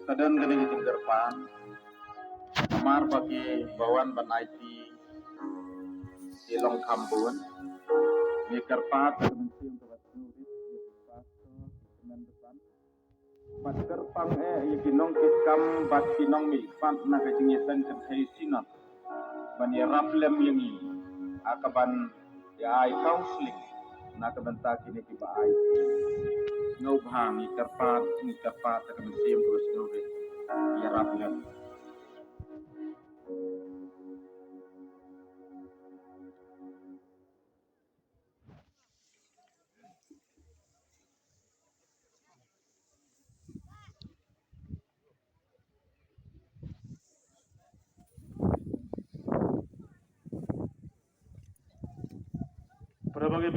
kadan gani giting gerpan kamar bagi bawan banaiti ilong kambun ni gerpat mensi untuk nurit pasto kemen depan pat gerpang ikinong kitkam bat kinong mi pat na kajingitan kan sinat ban ya raplem yangi akaban ya ai counseling na kabanta kini ki ba ai ngau bhang ni kerpat ka mensiam terus nurit ya raplem. Para bagi